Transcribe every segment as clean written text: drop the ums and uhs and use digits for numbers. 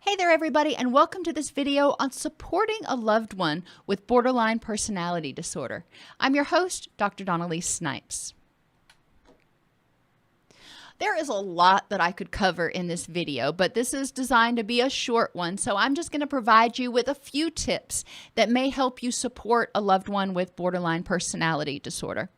Hey there everybody, and welcome to this video on supporting a loved one with borderline personality disorder. I'm your host, Dr. Elise Snipes. There is a lot that I could cover in this video, but this is designed to be a short one, so I'm just going to provide you with a few tips that may help you support a loved one with borderline personality disorder.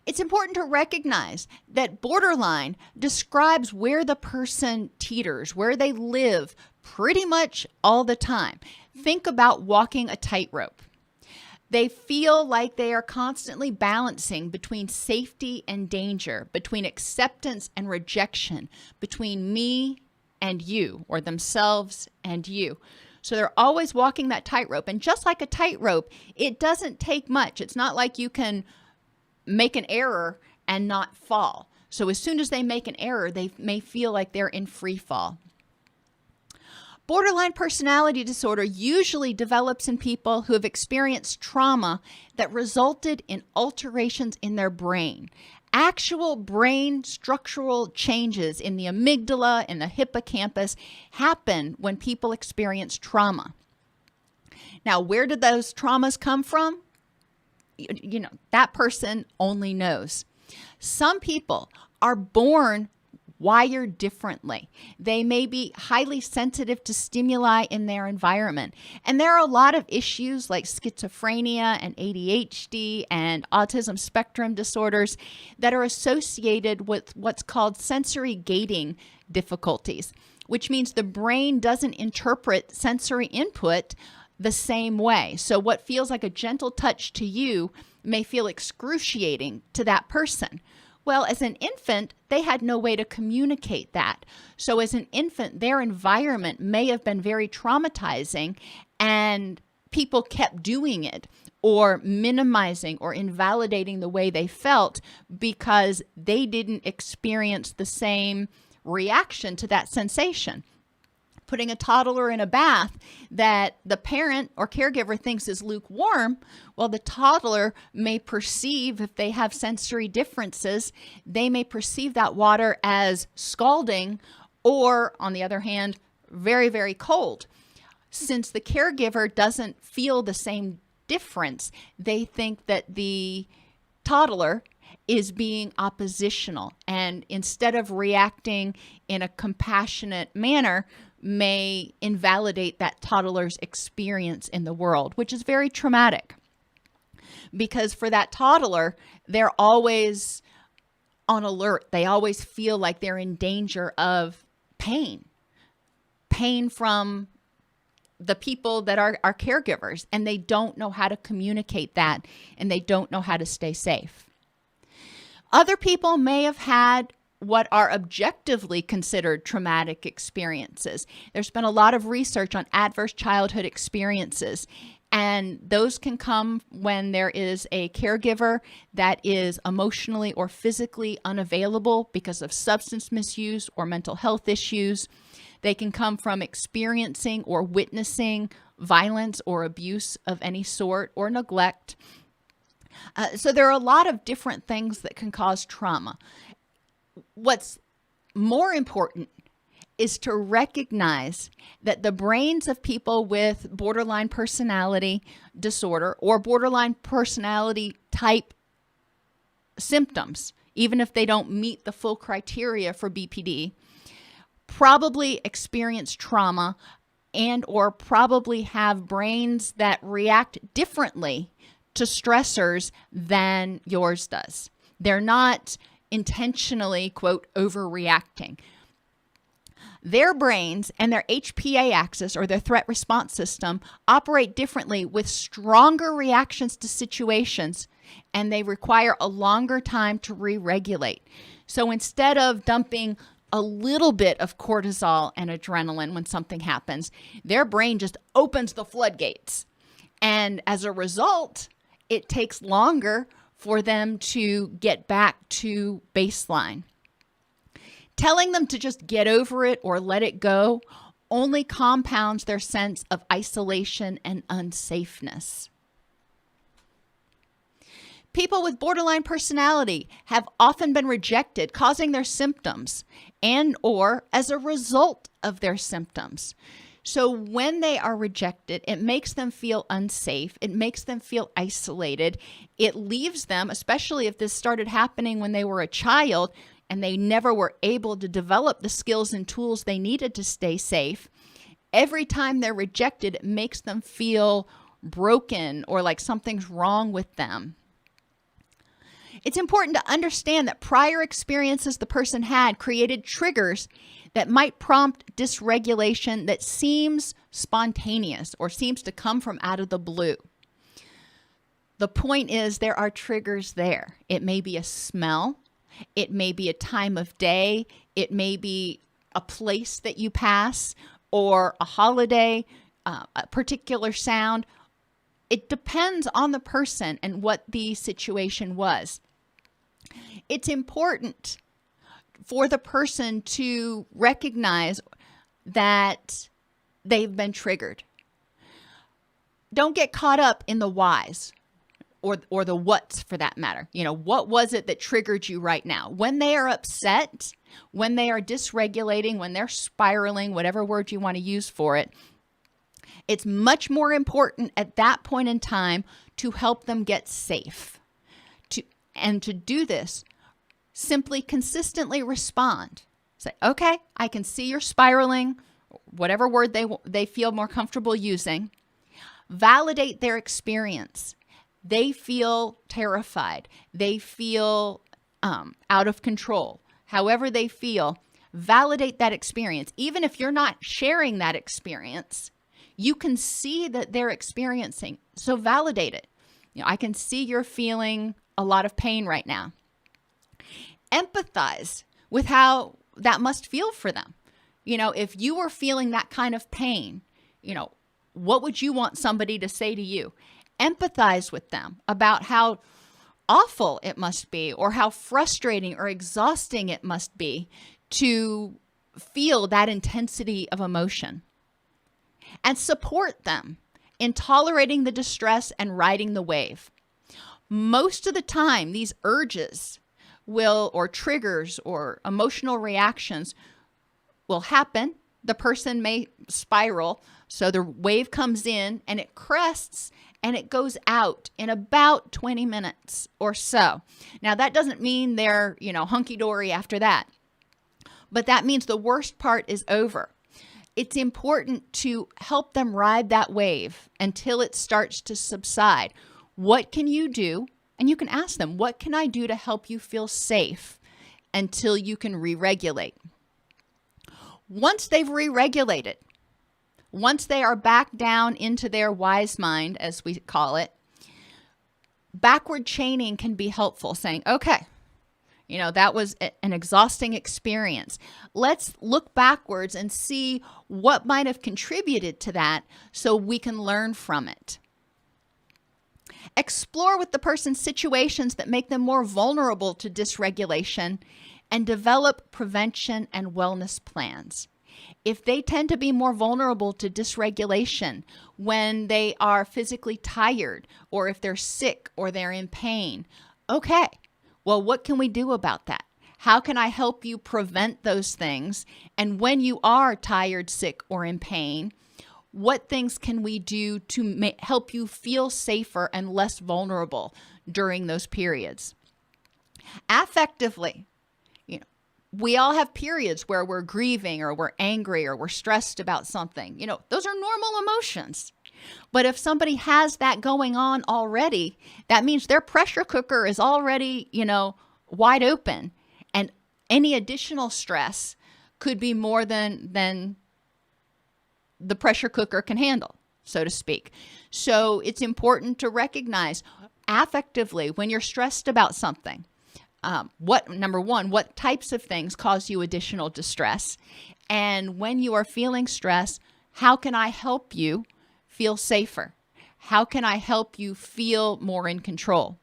It's important to recognize that borderline describes where the person teeters, where they live pretty much all the time. Think about walking a tightrope. They feel like they are constantly balancing between safety and danger, between acceptance and rejection, between me and you, or themselves and you. So they're always walking that tightrope. And just like a tightrope, it doesn't take much. It's not like you can make an error and not fall. So as soon as they make an error, they may feel like they're in free fall. Borderline personality disorder usually develops in people who have experienced trauma that resulted in alterations in their brain. Actual brain structural changes in the amygdala and the hippocampus happen when people experience trauma. Now, where did those traumas come from? That person only knows. Some people are born wired differently. They may be highly sensitive to stimuli in their environment. And there are a lot of issues like schizophrenia and ADHD and autism spectrum disorders that are associated with what's called sensory gating difficulties, which means the brain doesn't interpret sensory input the same way. So what feels like a gentle touch to you may feel excruciating to that person. Well, as an infant, they had no way to communicate that. So as an infant, their environment may have been very traumatizing and people kept doing it or minimizing or invalidating the way they felt because they didn't experience the same reaction to that sensation. Putting a toddler in a bath that the parent or caregiver thinks is lukewarm, well, the toddler may perceive, if they have sensory differences, they may perceive that water as scalding or, on the other hand, very, very cold. Since the caregiver doesn't feel the same difference, they think that the toddler is being oppositional, and instead of reacting in a compassionate manner, may invalidate that toddler's experience in the world, which is very traumatic. Because for that toddler, they're always on alert. They always feel like they're in danger of pain from the people that are caregivers, and they don't know how to communicate that, and they don't know how to stay safe. Other people may have had what are objectively considered traumatic experiences. There's been a lot of research on adverse childhood experiences, and those can come when there is a caregiver that is emotionally or physically unavailable because of substance misuse or mental health issues. They can come from experiencing or witnessing violence or abuse of any sort or neglect. So there are a lot of different things that can cause trauma. What's more important is to recognize that the brains of people with borderline personality disorder or borderline personality type symptoms, even if they don't meet the full criteria for BPD, probably experience trauma and or probably have brains that react differently to stressors than yours does. They're not intentionally, quote, overreacting. Their brains and their HPA axis, or their threat response system, operate differently with stronger reactions to situations, and they require a longer time to re-regulate. So instead of dumping a little bit of cortisol and adrenaline when something happens, their brain just opens the floodgates. And as a result, it takes longer for them to get back to baseline. Telling them to just get over it or let it go only compounds their sense of isolation and unsafeness. People with borderline personality have often been rejected, causing their symptoms and or as a result of their symptoms. So when they are rejected, it makes them feel unsafe. It makes them feel isolated. It leaves them, especially if this started happening when they were a child and they never were able to develop the skills and tools they needed to stay safe. Every time they're rejected, it makes them feel broken or like something's wrong with them. It's important to understand that prior experiences the person had created triggers that might prompt dysregulation that seems spontaneous or seems to come from out of the blue. The point is there are triggers there. It may be a smell. It may be a time of day. It may be a place that you pass or a holiday, a particular sound. It depends on the person and what the situation was. It's important for the person to recognize that they've been triggered. Don't get caught up in the whys or the whats for that matter. You know, what was it that triggered you right now? When they are upset, when they are dysregulating, when they're spiraling, whatever word you want to use for it, it's much more important at that point in time to help them get safe. And to do this, simply consistently respond. Say, okay, I can see you're spiraling, whatever word they feel more comfortable using. Validate their experience. They feel terrified. They feel out of control. However they feel, validate that experience. Even if you're not sharing that experience, you can see that they're experiencing. So validate it. You know, I can see you're feeling a lot of pain right now. Empathize with how that must feel for them. You know, if you were feeling that kind of pain, you know, what would you want somebody to say to you? Empathize with them about how awful it must be or how frustrating or exhausting it must be to feel that intensity of emotion. And support them in tolerating the distress and riding the wave. Most of the time, these urges or triggers or emotional reactions will happen. The person may spiral. So the wave comes in and it crests and it goes out in about 20 minutes or so. Now, that doesn't mean they're, hunky-dory after that. But that means the worst part is over. It's important to help them ride that wave until it starts to subside. What can you do? And you can ask them, what can I do to help you feel safe until you can re-regulate? Once they've re-regulated, once they are back down into their wise mind, as we call it, backward chaining can be helpful, saying, okay, that was an exhausting experience. Let's look backwards and see what might have contributed to that so we can learn from it. Explore with the person situations that make them more vulnerable to dysregulation and develop prevention and wellness plans. If they tend to be more vulnerable to dysregulation when they are physically tired or if they're sick or they're in pain, okay, well, what can we do about that? How can I help you prevent those things? And when you are tired, sick, or in pain, what things can we do to help you feel safer and less vulnerable during those periods? Affectively, we all have periods where we're grieving or we're angry or we're stressed about something. Those are normal emotions. But if somebody has that going on already, that means their pressure cooker is already, wide open. And any additional stress could be more than the pressure cooker can handle, so to speak. So it's important to recognize affectively when you're stressed about something, what types of things cause you additional distress? And when you are feeling stress, how can I help you feel safer? How can I help you feel more in control?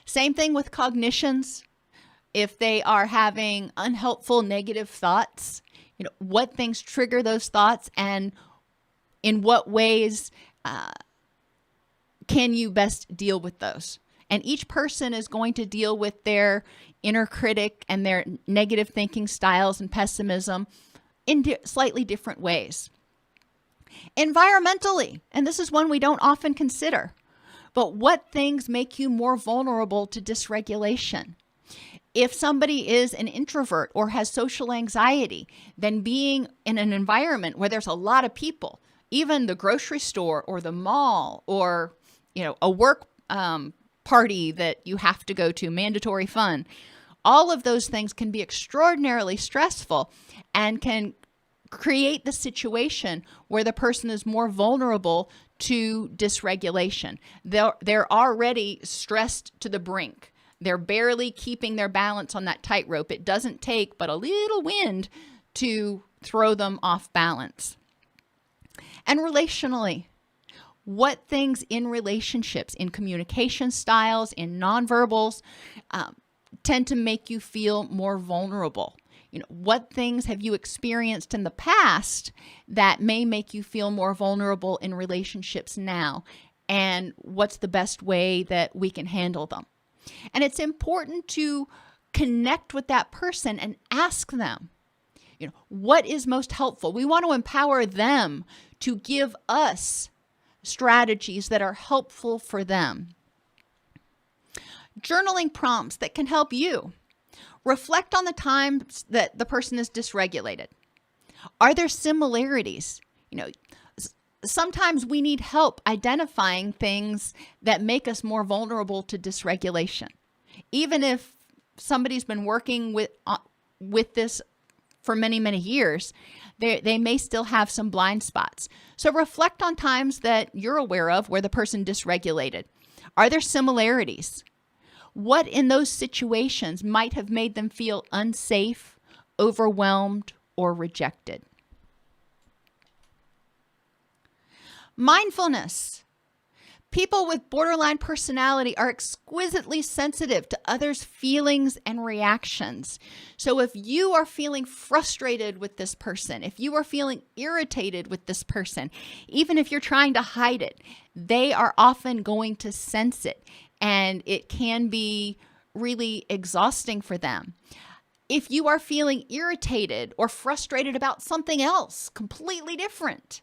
Same thing with cognitions. If they are having unhelpful negative thoughts, what things trigger those thoughts and in what ways can you best deal with those? And each person is going to deal with their inner critic and their negative thinking styles and pessimism in slightly different ways. Environmentally, and this is one we don't often consider, but what things make you more vulnerable to dysregulation? If somebody is an introvert or has social anxiety, then being in an environment where there's a lot of people, even the grocery store or the mall or, a work party that you have to go to, mandatory fun, all of those things can be extraordinarily stressful and can create the situation where the person is more vulnerable to dysregulation. They're already stressed to the brink. They're barely keeping their balance on that tightrope. It doesn't take but a little wind to throw them off balance. And relationally, what things in relationships, in communication styles, in nonverbals, tend to make you feel more vulnerable? What things have you experienced in the past that may make you feel more vulnerable in relationships now? And what's the best way that we can handle them? And it's important to connect with that person and ask them, what is most helpful? We want to empower them to give us strategies that are helpful for them. Journaling prompts that can help you. Reflect on the times that the person is dysregulated. Are there similarities? Sometimes we need help identifying things that make us more vulnerable to dysregulation. Even if somebody's been working with this for many, many years, they may still have some blind spots. So reflect on times that you're aware of where the person dysregulated. Are there similarities? What in those situations might have made them feel unsafe, overwhelmed, or rejected? Mindfulness. People with borderline personality are exquisitely sensitive to others' feelings and reactions. So if you are feeling frustrated with this person, if you are feeling irritated with this person, even if you're trying to hide it, they are often going to sense it, and it can be really exhausting for them. If you are feeling irritated or frustrated about something else completely different,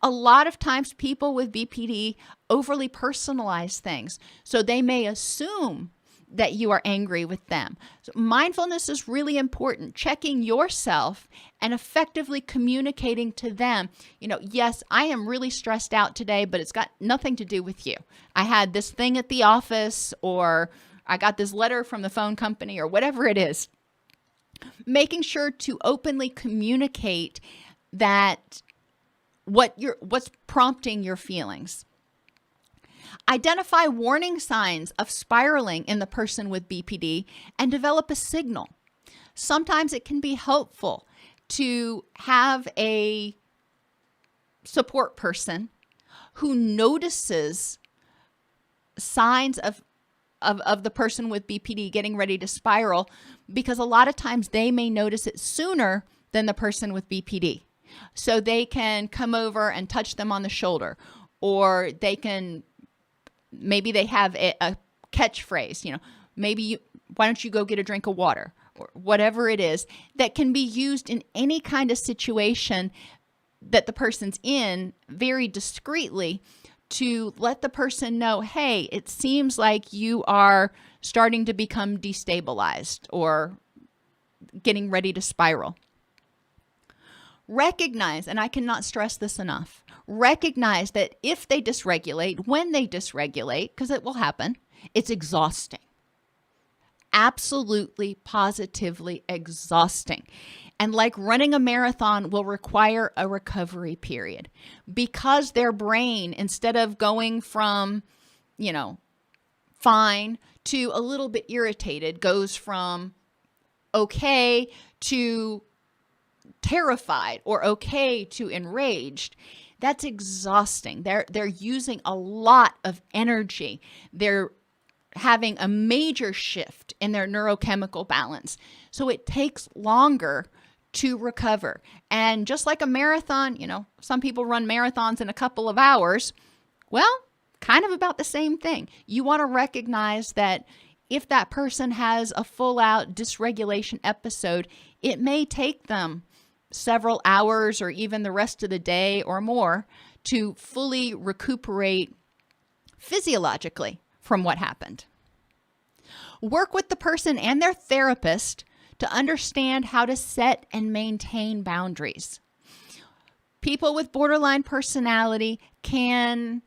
a lot of times people with BPD overly personalize things, so they may assume that you are angry with them. So mindfulness is really important, checking yourself and effectively communicating to them, yes, I am really stressed out today, but it's got nothing to do with you. I had this thing at the office, or I got this letter from the phone company, or whatever it is. Making sure to openly communicate that what's prompting your feelings. Identify warning signs of spiraling in the person with BPD and develop a signal. Sometimes it can be helpful to have a support person who notices signs of the person with BPD getting ready to spiral, because a lot of times they may notice it sooner than the person with BPD. So they can come over and touch them on the shoulder, or maybe they have a catchphrase, why don't you go get a drink of water, or whatever it is that can be used in any kind of situation that the person's in very discreetly to let the person know, hey, it seems like you are starting to become destabilized or getting ready to spiral. Recognize, and I cannot stress this enough, recognize that if they dysregulate, when they dysregulate, because it will happen, it's exhausting. Absolutely, positively exhausting. And like running a marathon will require a recovery period, because their brain, instead of going from, fine to a little bit irritated, goes from okay to terrified, or okay to enraged. That's exhausting. They're using a lot of energy. They're having a major shift in their neurochemical balance. So it takes longer to recover. And just like a marathon, some people run marathons in a couple of hours. Well, kind of about the same thing. You want to recognize that if that person has a full-out dysregulation episode, it may take them several hours or even the rest of the day or more to fully recuperate physiologically from what happened. Work with the person and their therapist to understand how to set and maintain boundaries. People with borderline personality can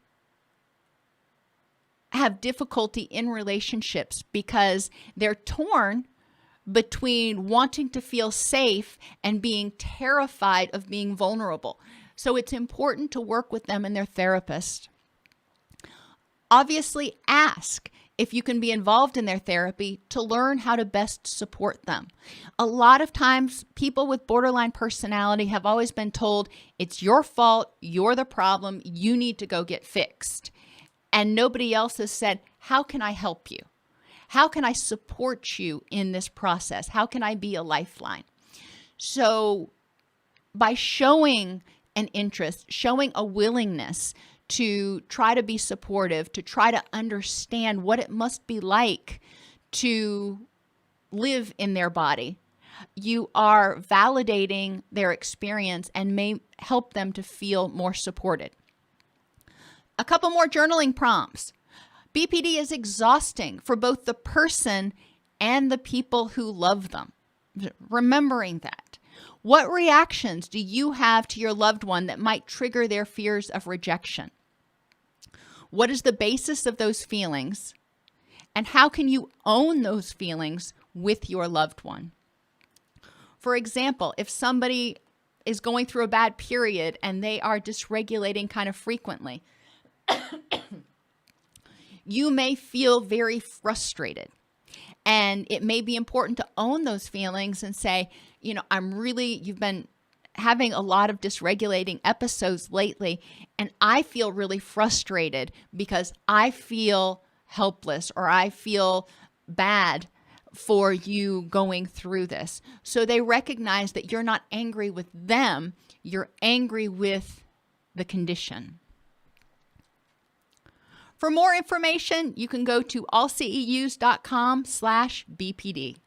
have difficulty in relationships because they're torn between wanting to feel safe and being terrified of being vulnerable. So it's important to work with them and their therapist. Obviously, ask if you can be involved in their therapy to learn how to best support them. A lot of times, people with borderline personality have always been told, it's your fault, you're the problem, you need to go get fixed. And nobody else has said, how can I help you? How can I support you in this process? How can I be a lifeline? So by showing an interest, showing a willingness to try to be supportive, to try to understand what it must be like to live in their body, you are validating their experience and may help them to feel more supported. A couple more journaling prompts. BPD is exhausting for both the person and the people who love them. Remembering that. What reactions do you have to your loved one that might trigger their fears of rejection? What is the basis of those feelings? And how can you own those feelings with your loved one? For example, if somebody is going through a bad period and they are dysregulating kind of frequently, you may feel very frustrated. And it may be important to own those feelings and say, you've been having a lot of dysregulating episodes lately, and I feel really frustrated because I feel helpless or I feel bad for you going through this. So they recognize that you're not angry with them, you're angry with the condition. For more information, you can go to allceus.com/BPD.